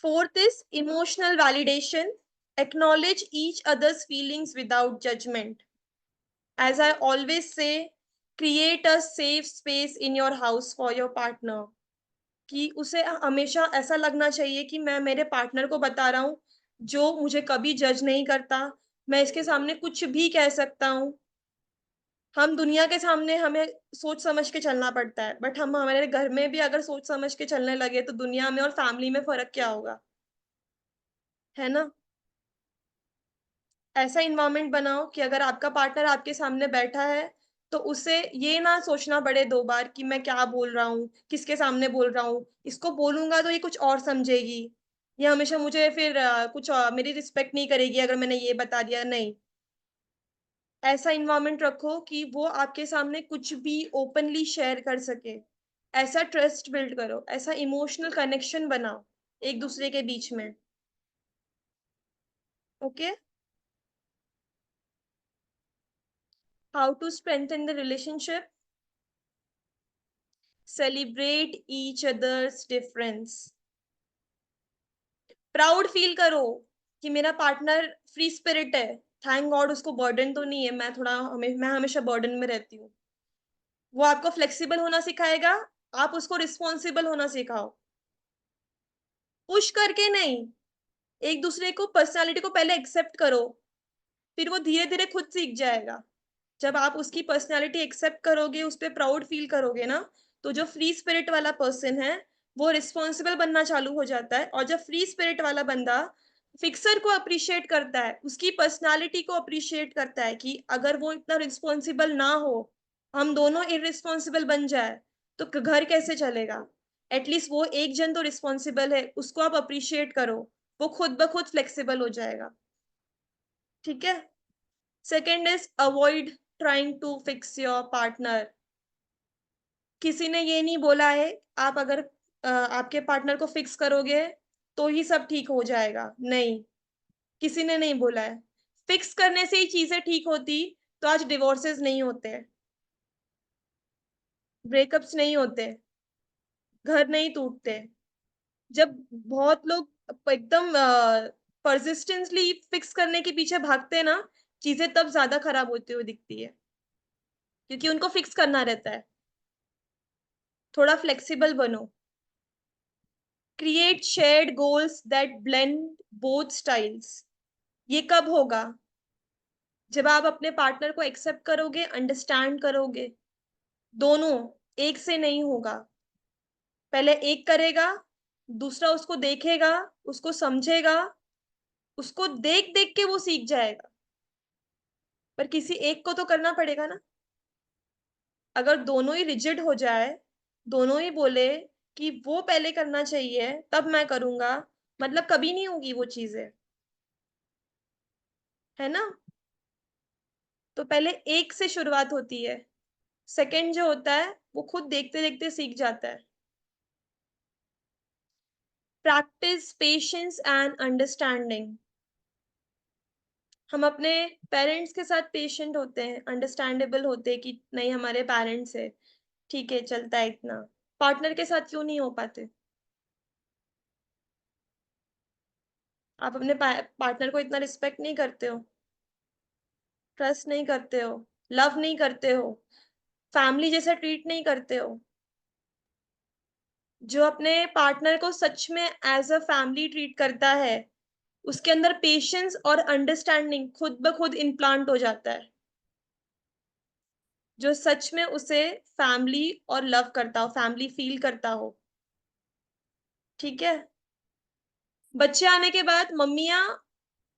Fourth is emotional validation. Acknowledge each other's feelings without judgment. As I always say, create a safe space in your house for your partner. कि उसे हमेशा ऐसा लगना चाहिए कि मैं मेरे पार्टनर को बता रहा हूँ, जो मुझे कभी जज नहीं करता। मैं इसके सामने कुछ भी कह सकता हूँ। हम दुनिया के सामने हमें सोच समझ के चलना पड़ता है, बट हम हमारे घर में भी अगर सोच समझ के चलने लगे तो दुनिया में और फैमिली में फर्क क्या होगा, है ना? ऐसा इन्वायरमेंट बनाओ कि अगर आपका पार्टनर आपके सामने बैठा है तो उसे ये ना सोचना पड़े 2 बार कि मैं क्या बोल रहा हूँ, किसके सामने बोल रहा हूँ, इसको बोलूंगा तो ये कुछ और समझेगी, ये हमेशा मुझे फिर मेरी रिस्पेक्ट नहीं करेगी अगर मैंने ये बता दिया। नहीं, ऐसा इन्वायरमेंट रखो कि वो आपके सामने कुछ भी ओपनली शेयर कर सके। ऐसा ट्रस्ट बिल्ड करो, ऐसा इमोशनल कनेक्शन बनाओ एक दूसरे के बीच में। Okay. How to strengthen the relationship? Celebrate each others difference. Proud feel करो कि मेरा पार्टनर फ्री स्पिरिट है। थैंक गॉड उसको बर्डन तो नहीं है, मैं हमेशा बर्डन में रहती हूँ। वो आपको फ्लेक्सिबल होना सिखाएगा, आप उसको रिस्पॉन्सिबल होना सिखाओ। पुश करके नहीं, एक दूसरे को पर्सनालिटी को पहले एक्सेप्ट करो, फिर वो धीरे धीरे खुद सीख जाएगा। जब आप उसकी पर्सनालिटी एक्सेप्ट करोगे, उस पर प्राउड फील करोगे ना, तो जो फ्री स्पिरिट वाला पर्सन है वो रिस्पॉन्सिबल बनना चालू हो जाता है। और जब फ्री स्पिरिट वाला बंदा फिक्सर को अप्रिशिएट करता है, उसकी पर्सनालिटी को अप्रिशिएट करता है कि अगर वो इतना रिस्पॉन्सिबल ना हो, हम दोनों इररिस्पॉन्सिबल बन जाए, तो घर कैसे चलेगा? एटलीस्ट वो एक जन तो रिस्पॉन्सिबल है, उसको आप अप्रिशिएट करो, वो खुद ब खुद फ्लेक्सिबल हो जाएगा। ठीक है। Second is avoid trying to fix your partner. किसी ने ये नहीं बोला है आप अगर आपके पार्टनर को फिक्स करोगे तो ही सब ठीक हो जाएगा। नहीं, किसी ने नहीं बोला है। फिक्स करने से ही चीजें ठीक होती तो आज डिवोर्सेस नहीं होते, ब्रेकअप्स नहीं होते, घर नहीं टूटते। जब बहुत लोग एकदम परसिस्टेंटली फिक्स करने के पीछे भागते हैं ना, चीजें तब ज्यादा खराब होती हुई दिखती है, क्योंकि उनको फिक्स करना रहता है। थोड़ा फ्लेक्सिबल बनो। Create shared goals that blend both styles. ये कब होगा? जब आप अपने पार्टनर को एक्सेप्ट करोगे, अंडरस्टैंड करोगे। दोनों एक से नहीं होगा। पहले एक करेगा, दूसरा उसको देखेगा, उसको समझेगा, उसको देख देख के वो सीख जाएगा। पर किसी एक को तो करना पड़ेगा ना। अगर दोनों ही रिजिड हो जाए, दोनों ही बोले कि वो पहले करना चाहिए तब मैं करूंगा, मतलब कभी नहीं होगी वो चीजें, है ना? तो पहले एक से शुरुआत होती है, सेकंड जो होता है वो खुद देखते देखते सीख जाता है। Practice patience and understanding. हम अपने पेरेंट्स के साथ पेशेंट होते हैं, अंडरस्टैंडेबल होते हैं कि नहीं हमारे पेरेंट्स है, ठीक है चलता है इतना। पार्टनर के साथ क्यों नहीं हो पाते? आप अपने पार्टनर को इतना रिस्पेक्ट नहीं करते हो, ट्रस्ट नहीं करते हो, लव नहीं करते हो, फैमिली जैसा ट्रीट नहीं करते हो। जो अपने पार्टनर को सच में एज अ फैमिली ट्रीट करता है, उसके अंदर पेशेंस और अंडरस्टैंडिंग खुद ब खुद इम्प्लांट हो जाता है। जो सच में उसे फैमिली और लव करता हो, फैमिली फील करता हो। ठीक है। बच्चे आने के बाद मम्मियां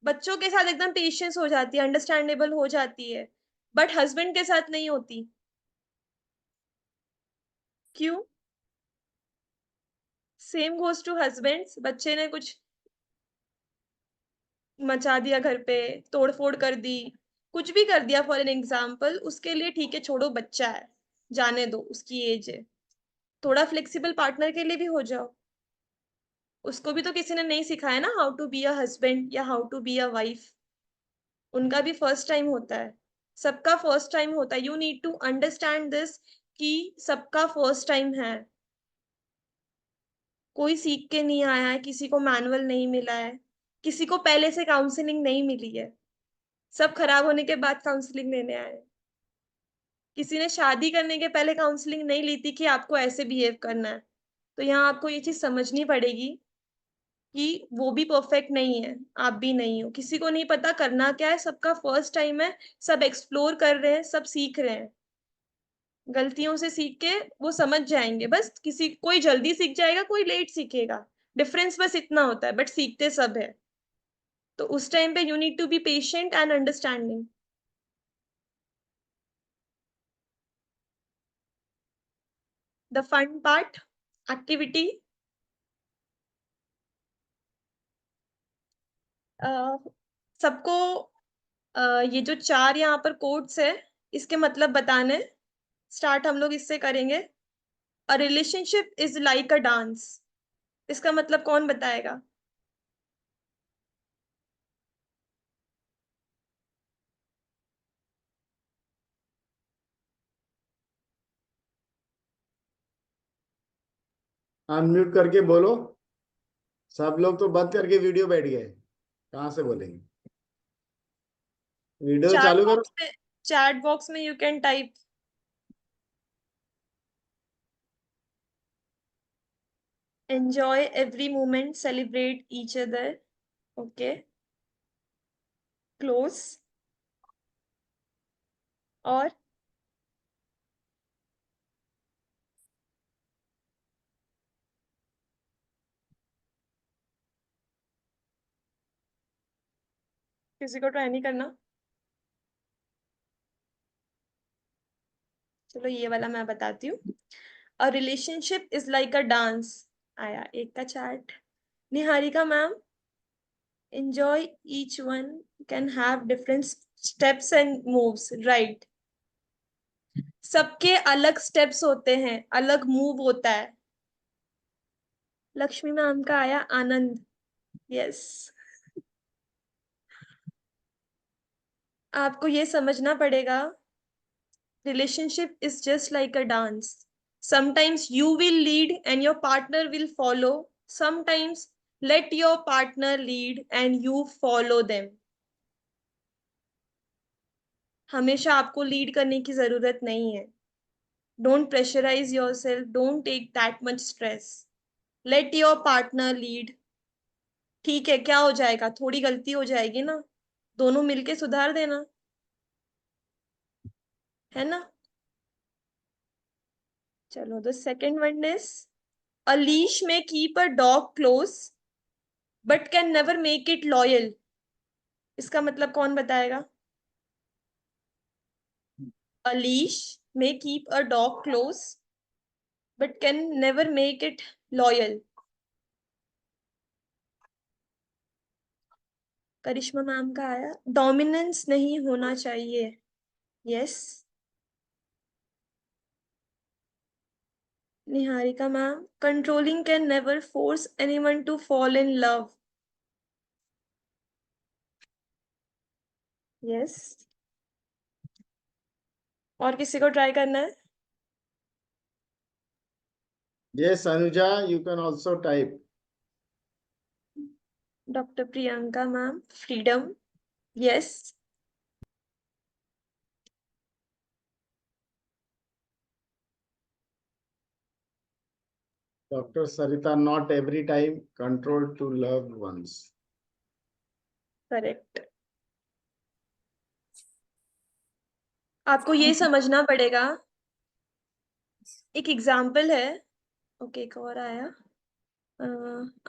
बच्चों के साथ एकदम पेशेंस हो जाती है, अंडरस्टैंडेबल हो जाती है, बट हस्बैंड के साथ नहीं होती। क्यों? Same goes to husbands. बच्चे ने कुछ मचा दिया घर पे, तोड़ फोड़ कर दी, कुछ भी कर दिया फॉर एन एग्जाम्पल, उसके लिए ठीक है छोड़ो, बच्चा है, जाने दो, उसकी एज है। थोड़ा फ्लेक्सिबल पार्टनर के लिए भी हो जाओ। उसको भी तो किसी ने नहीं सिखाया ना how to be a husband या how to be a wife. उनका भी फर्स्ट टाइम होता है, सबका फर्स्ट टाइम होता है। You need to understand this कि सबका फर्स्ट टाइम है। कोई सीख के नहीं आया है, किसी को मैनुअल नहीं मिला है, किसी को पहले से काउंसलिंग नहीं मिली है, सब खराब होने के बाद काउंसलिंग लेने आए हैं। किसी ने शादी करने के पहले काउंसलिंग नहीं ली थी कि आपको ऐसे बिहेव करना है। तो यहाँ आपको ये चीज समझनी पड़ेगी कि वो भी परफेक्ट नहीं है, आप भी नहीं हो, किसी को नहीं पता करना क्या है, सबका फर्स्ट टाइम है, सब एक्सप्लोर कर रहे हैं, सब सीख रहे हैं। गलतियों से सीख के वो समझ जाएंगे, बस किसी कोई जल्दी सीख जाएगा, कोई लेट सीखेगा, डिफरेंस बस इतना होता है, बट सीखते सब है। तो उस टाइम पे you need to be patient and understanding. The fun part, activity, सबको ये जो चार यहाँ पर कोड्स है, इसके मतलब बताने। स्टार्ट हम लोग इससे करेंगे। A relationship is like a dance, इसका मतलब कौन बताएगा? अनम्यूट करके बोलो। सब लोग तो बंद करके वीडियो बैठ गए, कहाँ से बोलेंगे? वीडियो चैट चालू करो। बॉक्स में, चैट बॉक्स में you can type enjoy every moment, celebrate each other. Okay, close. और किसी को ट्राई नहीं करना? चलो ये वाला मैं बताती हूँ। A relationship is like a dance. आया एक का chat. Niharika ma'am, enjoy each one can have different steps and moves, right? सबके अलग स्टेप्स होते हैं, अलग मूव होता है। लक्ष्मी मैम का आया आनंद। यस, आपको ये समझना पड़ेगा, relationship is just like a dance. Sometimes you will lead and your partner will follow, sometimes let your partner lead and you follow them। हमेशा आपको लीड करने की जरूरत नहीं है। Don't pressurize yourself. Don't take that much stress. Let your partner lead. ठीक है, क्या हो जाएगा, थोड़ी गलती हो जाएगी ना, दोनों मिलके सुधार देना, है ना? चलो, the second one is a leash में keep a dog close but can never make it loyal. इसका मतलब कौन बताएगा? अ लीश में keep a dog close but can never make it loyal. Karishma ma'am का आया डोमिनेंस नहीं होना चाहिए। Yes. Niharika ma'am, controlling can never force anyone to fall in love. Yes. और किसी को ट्राई करना है? Yes, Anuja, you can also type. Doctor Priyanka ma'am, freedom. Yes. Dr. Sarita, not every time control to loved ones. Correct. आपको ये समझना पड़ेगा, एक एग्जाम्पल है। ओके, एक और आया।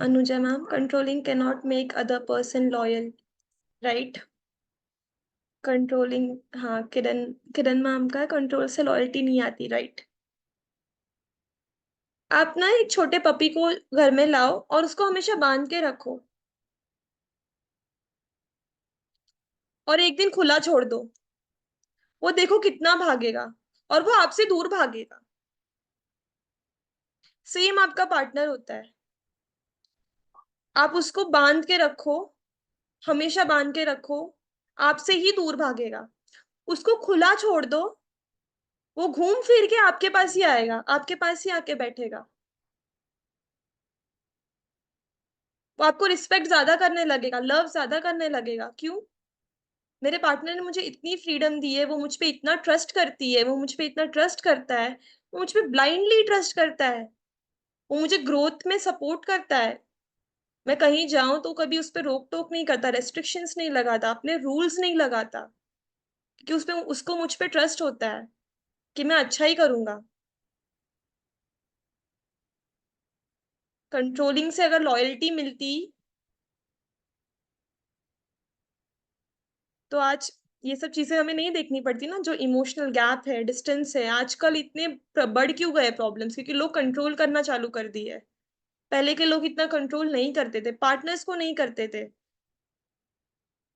Anuja ma'am, controlling can not make other person loyal, right? Controlling, हाँ, किरण, किरण मैम का कंट्रोल से लॉयल्टी नहीं आती, राइट? आप ना एक छोटे पपी को घर में लाओ और उसको हमेशा बांध के रखो, और एक दिन खुला छोड़ दो, वो देखो कितना भागेगा, और वो आपसे दूर भागेगा। सेम आपका पार्टनर होता है, आप उसको बांध के रखो, हमेशा बांध के रखो, आपसे ही दूर भागेगा। उसको खुला छोड़ दो, वो घूम फिर के आपके पास ही आएगा, आपके पास ही आके बैठेगा। वो आपको रिस्पेक्ट ज्यादा करने लगेगा, लव ज्यादा करने लगेगा। क्यों? मेरे पार्टनर ने मुझे इतनी फ्रीडम दी है, वो मुझ पे इतना ट्रस्ट करती है, वो मुझ पे इतना ट्रस्ट करता है, वो मुझ पे ब्लाइंडली ट्रस्ट करता है, वो मुझे ग्रोथ में सपोर्ट करता है। मैं कहीं जाऊं तो कभी उस पर रोक टोक नहीं करता, रेस्ट्रिक्शंस नहीं लगाता, अपने रूल्स नहीं लगाता, क्योंकि उस पे उसको मुझ पे ट्रस्ट होता है कि मैं अच्छा ही करूंगा। कंट्रोलिंग से अगर लॉयल्टी मिलती तो आज ये सब चीजें हमें नहीं देखनी पड़ती ना। जो इमोशनल गैप है, डिस्टेंस है, आजकल इतने बढ़ क्यों गए प्रॉब्लम्स? क्योंकि लोग कंट्रोल करना चालू कर दिए है। पहले के लोग इतना कंट्रोल नहीं करते थे, पार्टनर्स को नहीं करते थे।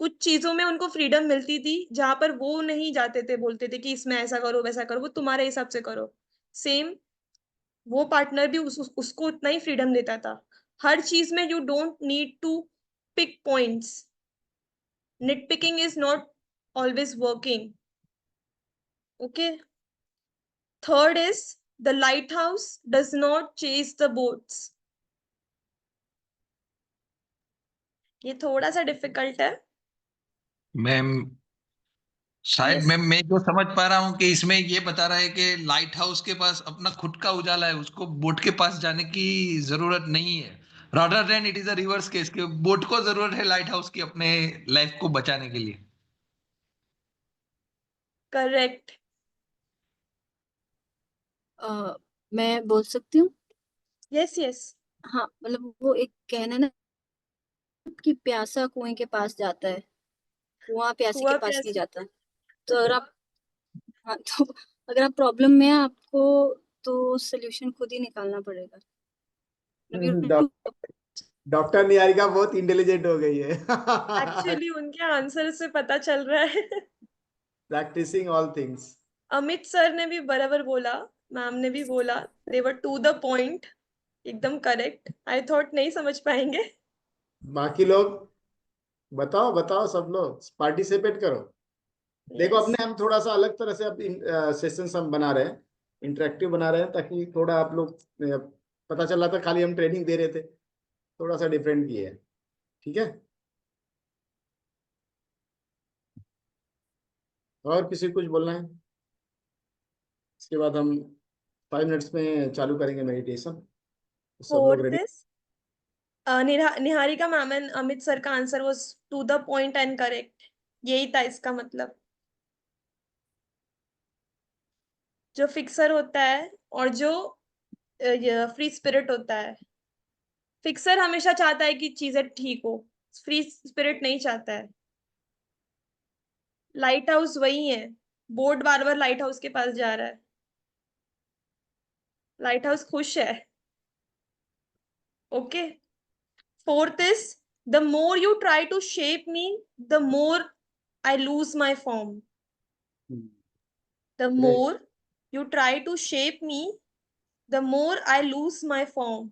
कुछ चीजों में उनको फ्रीडम मिलती थी जहां पर वो नहीं जाते थे, बोलते थे कि इसमें ऐसा करो वैसा करो, वो तुम्हारे हिसाब से करो। सेम वो पार्टनर भी उसको उतना ही फ्रीडम देता था। हर चीज में you don't need to pick points. Nitpicking is not always working. Okay. Third is the lighthouse does not chase the boats. ये थोड़ा सा डिफिकल्ट है। मैम शायद यस, मैं जो समझ पा रहा हूँ कि इसमें ये बता रहा है कि लाइट हाउस के पास अपना खुद का उजाला है, उसको बोट के पास जाने की जरूरत नहीं है। Rather than it is a reverse case कि बोट को जरूरत है लाइट हाउस की अपने लाइफ को बचाने के लिए। करेक्ट। मैं बोल सकती हूँ? Yes yes. हाँ, मतलब वो एक कहना ना कि प्यासा कुएं के पास जाता है, कुआं प्यासे के हुआ पास नहीं प्यास। जाता। तो अगर आप हाँ, तो अगर आप प्रॉब्लम में हैं आपको, तो सोल्यूशन खुद ही निकालना पड़ेगा। डॉक्टर निहारिका बहुत इंटेलिजेंट हो गई है। एक्चुअली उनके आंसर से पता चल रहा है। Practising all things. Amit sir ने भी बराबर बोला, मैम ने भी बोला, they were to the point, एकदम करेक्ट। आई थॉट नहीं समझ पाएंगे। बाकी लोग बताओ बताओ, सब लोग पार्टिसिपेट करो। देखो यस, अपने हम थोड़ा सा अलग तरह से अब सेशंस हम बना रहे हैं, इंटरेक्टिव बना रहे हैं, ताकि थोड़ा आप लोग पता चल रहा था खाली हम ट्रेनिंग दे रहे थे, थोड़ा सा डिफरेंट किए हैं। ठीक है, और किसी को कुछ बोलना है? इसके बाद हम 5 मिनट्स में चालू करेंगे मेडिटेशन। सब लोग fourth ready? Is Niharika ma'am and Amit sir का answer was to the point and correct. यही था इसका मतलब। जो फिक्सर होता है और जो फ्री स्पिरिट होता है, फिक्सर हमेशा चाहता है कि चीजें ठीक हो, फ्री स्पिरिट नहीं चाहता है। लाइट हाउस वही है, बोर्ड बार बार लाइट हाउस के पास जा रहा है, लाइट हाउस खुश है। Okay. Fourth is the more you try to shape me, the more I lose my form. The great. more you try to shape me, the more I lose my form.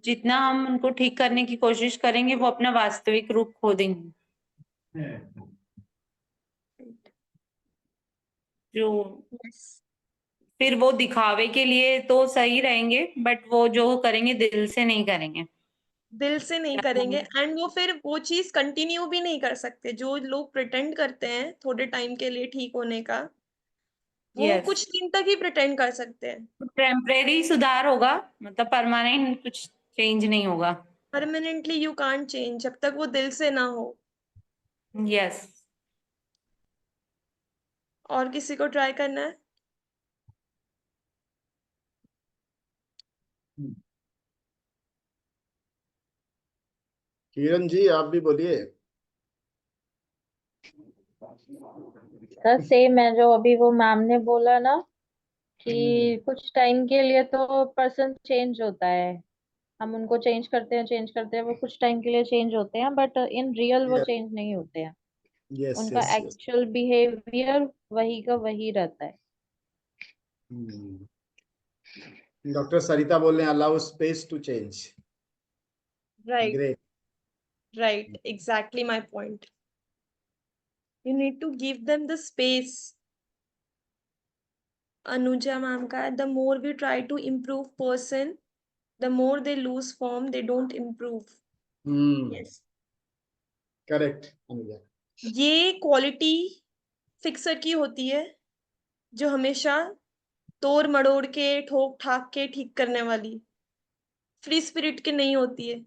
जितना हम उनको ठीक करने की कोशिश करेंगे वो अपना वास्तविक रूप खो देंगे। जो Yes. फिर वो दिखावे के लिए तो सही रहेंगे, बट वो जो करेंगे दिल से नहीं करेंगे। दिल से नहीं करेंगे, एंड वो फिर वो चीज कंटिन्यू भी नहीं कर सकते। जो लोग प्रिटेंड करते हैं थोड़े टाइम के लिए ठीक होने का, वो यस, कुछ दिन तक ही प्रिटेंड कर सकते हैं। टेम्परेरी सुधार होगा, मतलब परमानेंट कुछ चेंज नहीं होगा। परमानेंटली यू कांट चेंज जब तक वो दिल से ना हो। यस। और किसी को ट्राई करना है? किरण जी आप भी बोलिए। सर सेम है जो अभी वो मैम ने बोला ना, कि कुछ टाइम के लिए तो पर्सन चेंज होता है, हम उनको चेंज करते हैं, वो कुछ टाइम के लिए चेंज होते हैं, बट इन रियल वो चेंज नहीं होते हैं। यस उनका यस यस। एक्चुअल बिहेवियर वही का वही रहता है। डॉक्टर सरिता बोल रहे हैं allow space to change. Right, great. Right, exactly my point. You need to give them the space. Anuja ma'am का, the more we try to improve person, The more they lose form, they don't improve. Yes. Correct Anuja. ये quality fixer की होती है, जो हमेशा तोड़ मड़ोड़ के ठोक ठाक के ठीक करने वाली। फ्री स्पिरिट की नहीं होती है।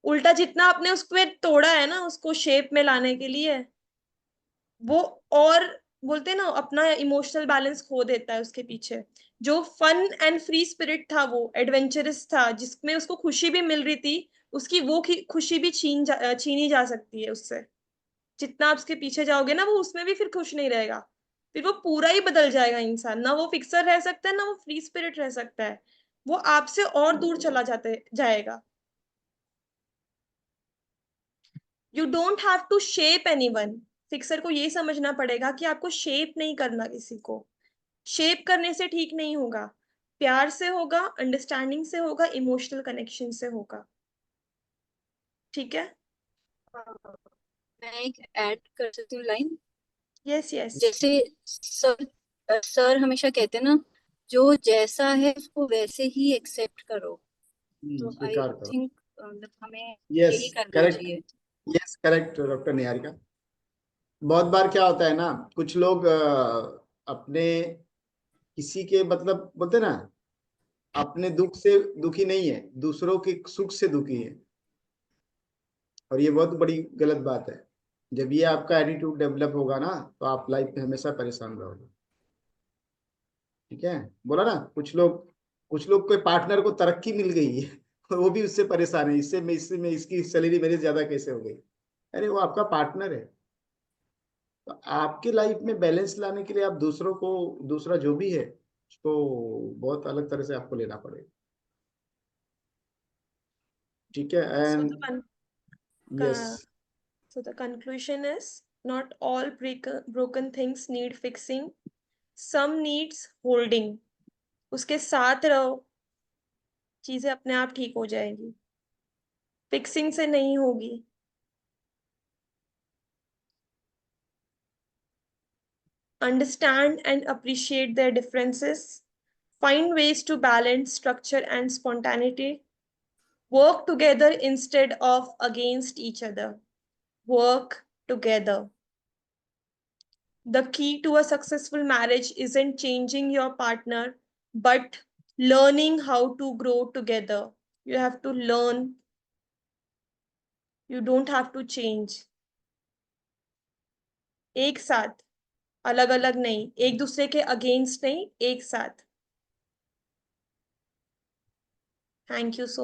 उल्टा जितना आपने उस पे तोड़ा है ना, उसको शेप में लाने के लिए, वो और बोलते हैं ना, अपना इमोशनल बैलेंस खो देता है उसके पीछे। जो फन एंड फ्री स्पिरिट था, वो एडवेंचरस था, जिसमें उसको खुशी भी मिल रही थी, उसकी वो खुशी भी छीनी जा सकती है उससे। जितना आप उसके पीछे जाओगे ना, वो उसमें भी फिर खुश नहीं रहेगा। फिर वो पूरा ही बदल जाएगा इंसान। ना वो फिक्सर रह सकता है, ना वो फ्री स्पिरिट रह सकता है। वो आपसे और दूर चला जाएगा। You don't have to shape anyone. Fixer को ये समझना पड़ेगा कि आपको शेप नहीं करना किसी को। शेप करने से ठीक नहीं होगा। प्यार से होगा, अंडरस्टैंडिंग से होगा, इमोशनल कनेक्शन से होगा। ठीक है? मैं एक ऐड कर सकती हूँ लाइन। Yes yes. जैसे सर हमेशा कहते हैं ना, जो जैसा है उसको वैसे ही एक्सेप्ट करो। तो आई स्वीकार करो। थिंक हमें यस यही करना करेक्ट। चाहिए। Yes correct doctor Niharika. बहुत बार क्या होता है ना, कुछ लोग अपने किसी के मतलब बोलते ना, अपने दुख से दुखी नहीं है, दूसरों के सुख से दुखी है। और ये बहुत बड़ी गलत बात है। जब ये आपका एटीट्यूड डेवलप होगा ना, तो आप लाइफ में हमेशा परेशान रहोगे। ठीक है, बोला ना, कुछ लोग कोई पार्टनर को तरक्की मिल गई है वो भी उससे परेशान है, इससे मैं इसकी सैलरी मेरे ज्यादा कैसे हो गई। अरे वो आपका पार्टनर है। तो आपके लाइफ में बैलेंस लाने के लिए आप दूसरा जो भी है उसको बहुत अलग तरह से आपको लेना पड़ेगा। ठीक है। So and yes. so the conclusion is, not all broken things need fixing. Some needs holding. उसके साथ रहो, चीजें अपने आप ठीक हो जाएंगी। फिक्सिंग से नहीं होगी। Understand and appreciate their differences. Find ways to balance structure and spontaneity. Work together instead of against each other. Work together. The key to a successful marriage isn't changing your partner, but learning how to grow together. You have to learn. You don't have to change. एक साथ, अलग अलग नहीं, एक दूसरे के against नहीं, एक साथ। Thank you so